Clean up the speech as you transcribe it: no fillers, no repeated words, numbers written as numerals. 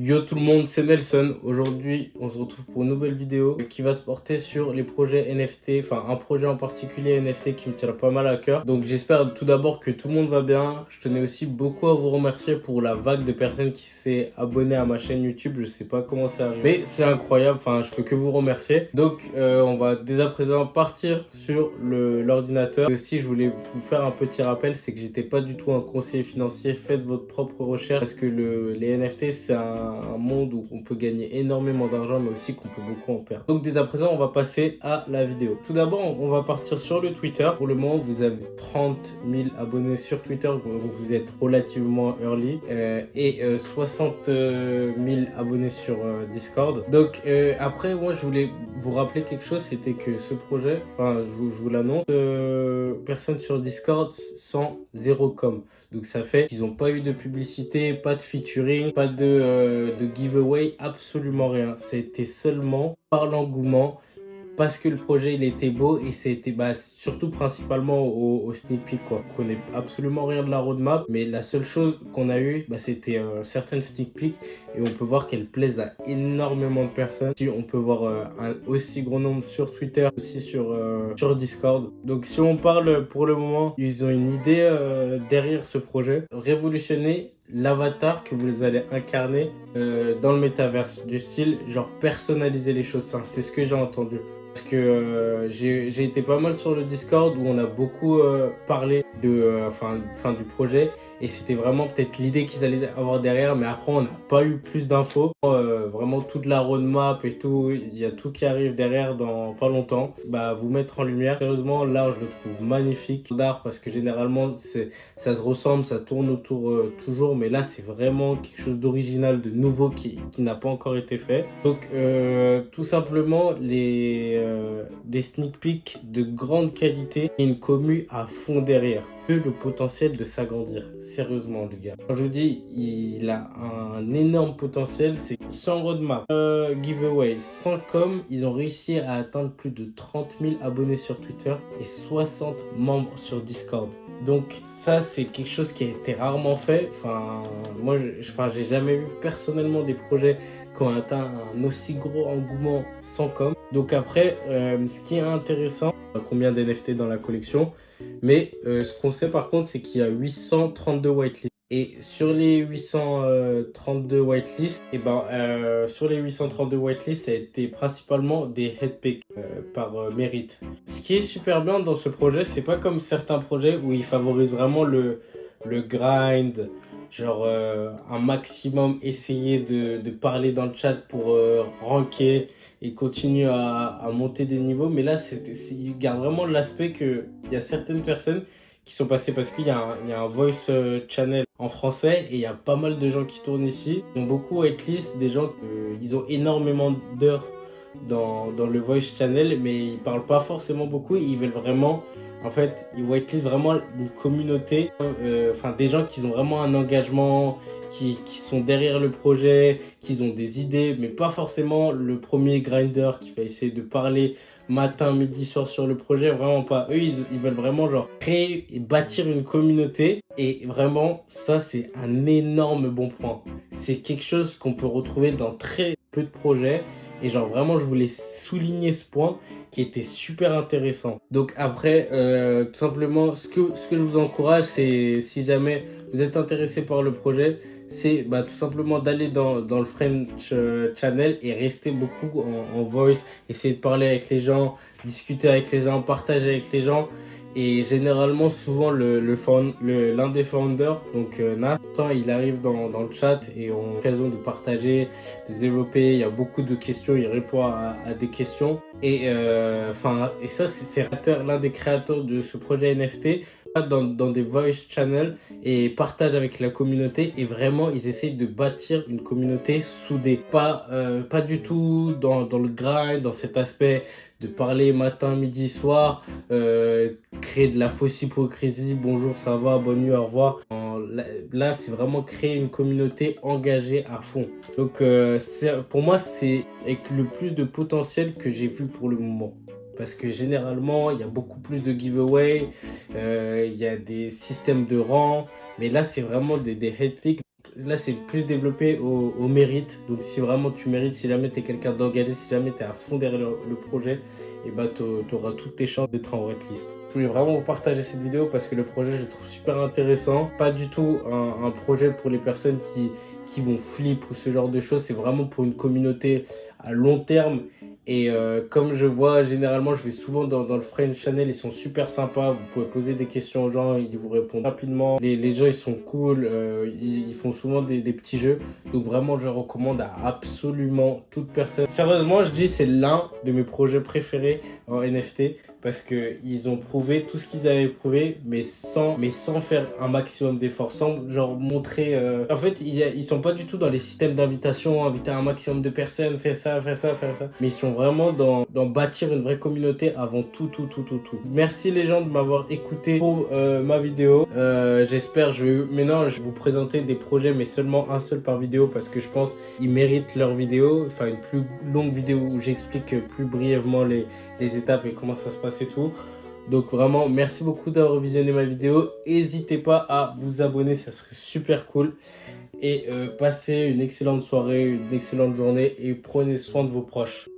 Yo tout le monde, c'est Nelson. Aujourd'hui, on se retrouve pour une nouvelle vidéo qui va se porter sur les projets NFT, enfin un projet en particulier NFT qui me tient pas mal à cœur. Donc j'espère tout d'abord que tout le monde va bien. Je tenais aussi beaucoup à vous remercier pour la vague de personnes qui s'est abonné à ma chaîne YouTube. Je sais pas comment c'est arrivé, mais c'est incroyable. Enfin, je peux que vous remercier. Donc on va dès à présent partir sur l'ordinateur. Et aussi, je voulais vous faire un petit rappel, c'est que j'étais pas du tout un conseiller financier. Faites votre propre recherche parce que les NFT, c'est un monde où on peut gagner énormément d'argent, mais aussi qu'on peut beaucoup en perdre. Donc dès à présent, on va passer à la vidéo. Tout d'abord, on va partir sur le Twitter. Pour le moment, vous avez 30 000 abonnés sur Twitter, donc vous êtes relativement early, et 60 000 abonnés sur Discord. Donc après, moi, je voulais vous rappeler quelque chose, c'était que ce projet, enfin, je vous l'annonce, personne sur Discord sans 0 com. Donc ça fait qu'ils n'ont pas eu de publicité, pas de featuring, pas de giveaway, absolument rien. C'était seulement par l'engouement, parce que le projet il était beau et c'était surtout principalement au sneak peek quoi. On connaît absolument rien de la roadmap, mais la seule chose qu'on a eu c'était certaines sneak peeks et on peut voir qu'elles plaisent à énormément de personnes. Si on peut voir un aussi gros nombre sur Twitter, aussi sur Discord. Donc si on parle pour le moment, ils ont une idée derrière ce projet, révolutionner l'avatar que vous allez incarner dans le métaverse, du style genre personnaliser les choses. C'est ce que j'ai entendu. Parce que j'ai été pas mal sur le Discord où on a beaucoup parlé du projet et c'était vraiment peut-être l'idée qu'ils allaient avoir derrière, mais après on n'a pas eu plus d'infos. Vraiment toute la roadmap et tout, il y a tout qui arrive derrière dans pas longtemps. Vous mettre en lumière. Sérieusement, là je le trouve magnifique d'art parce que généralement ça se ressemble, ça tourne autour toujours, mais là c'est vraiment quelque chose d'original, de nouveau qui n'a pas encore été fait. Donc tout simplement des sneak peeks de grande qualité et une commu à fond derrière. Le potentiel de s'agrandir, sérieusement les gars. Quand je vous dis, il a un énorme potentiel, c'est sans roadmap, giveaway, sans com, ils ont réussi à atteindre plus de 30 000 abonnés sur Twitter et 60 membres sur Discord. Donc ça c'est quelque chose qui a été rarement fait. Enfin moi j'ai jamais vu personnellement des projets qui ont atteint un aussi gros engouement sans com. Donc après ce qui est intéressant, combien d'NFT dans la collection, mais ce qu'on sait par contre c'est qu'il y a 832 whitelists. Et sur les 832 whitelists, sur les 832 whitelists, ça a été principalement des headpicks par mérite. Ce qui est super bien dans ce projet, c'est pas comme certains projets où ils favorisent vraiment le grind, genre un maximum essayer de parler dans le chat pour ranker et continuer à monter des niveaux. Mais là, il garde vraiment l'aspect qu'il y a certaines personnes qui sont passées parce qu'il y a un voice channel en français et il y a pas mal de gens qui tournent ici. Ils ont beaucoup whitelist, des gens, ils ont énormément d'heures dans le voice channel, mais ils parlent pas forcément beaucoup. Ils veulent vraiment, en fait, ils whitelist vraiment une communauté, des gens qui ont vraiment un engagement, qui sont derrière le projet, qui ont des idées, mais pas forcément le premier grinder qui va essayer de parler matin, midi, soir sur le projet, vraiment pas. Eux, ils veulent vraiment genre créer et bâtir une communauté. Et vraiment, ça, c'est un énorme bon point. C'est quelque chose qu'on peut retrouver dans très peu de projets. Et genre vraiment, je voulais souligner ce point qui était super intéressant. Donc après, tout simplement, ce que je vous encourage, c'est si jamais vous êtes intéressé par le projet, c'est tout simplement d'aller dans le French channel et rester beaucoup en voice, essayer de parler avec les gens, discuter avec les gens, partager avec les gens. Et généralement, souvent, l'un des founders, donc Nas, il arrive dans le chat et on a l'occasion de partager, de se développer. Il y a beaucoup de questions, il répond à des questions. Et ça, c'est l'un des créateurs de ce projet NFT dans des voice channels et partage avec la communauté. Et vraiment, ils essayent de bâtir une communauté soudée. Pas du tout dans le grind, dans cet aspect de parler matin, midi, soir, créer de la fausse hypocrisie, bonjour, ça va, bonne nuit, au revoir. Là, c'est vraiment créer une communauté engagée à fond. Donc, pour moi, c'est avec le plus de potentiel que j'ai vu pour le moment. Parce que généralement, il y a beaucoup plus de giveaway, il y a des systèmes de rang, mais là, c'est vraiment des headpicks. là c'est plus développé au mérite. Donc si vraiment tu mérites, si jamais tu es quelqu'un d'engagé, si jamais tu es à fond derrière le projet, et bah tu auras toutes tes chances d'être en waitlist. Je voulais vraiment vous partager cette vidéo parce que le projet je le trouve super intéressant. Pas du tout un projet pour les personnes qui vont flip ou ce genre de choses. C'est vraiment pour une communauté à long terme. Et comme je vois, généralement, je vais souvent dans le Friend Channel, ils sont super sympas. Vous pouvez poser des questions aux gens, ils vous répondent rapidement. Les gens, ils sont cool, ils font souvent des petits jeux. Donc vraiment, je recommande à absolument toute personne. Sérieusement, je dis, c'est l'un de mes projets préférés en NFT parce qu'ils ont prouvé tout ce qu'ils avaient prouvé, mais sans faire un maximum d'efforts, sans genre montrer... En fait, ils sont pas du tout dans les systèmes d'invitation, inviter un maximum de personnes, fais ça, fais ça, fais ça. Mais ils sont vraiment dans bâtir une vraie communauté avant tout. Merci les gens de m'avoir écouté pour ma vidéo. J'espère, maintenant je vais vous présenter des projets, mais seulement un seul par vidéo parce que je pense qu'ils méritent leur vidéo. Enfin, une plus longue vidéo où j'explique plus brièvement les étapes et comment ça se passe et tout. Donc vraiment, merci beaucoup d'avoir visionné ma vidéo. N'hésitez pas à vous abonner, ça serait super cool. Et passez une excellente soirée, une excellente journée et prenez soin de vos proches.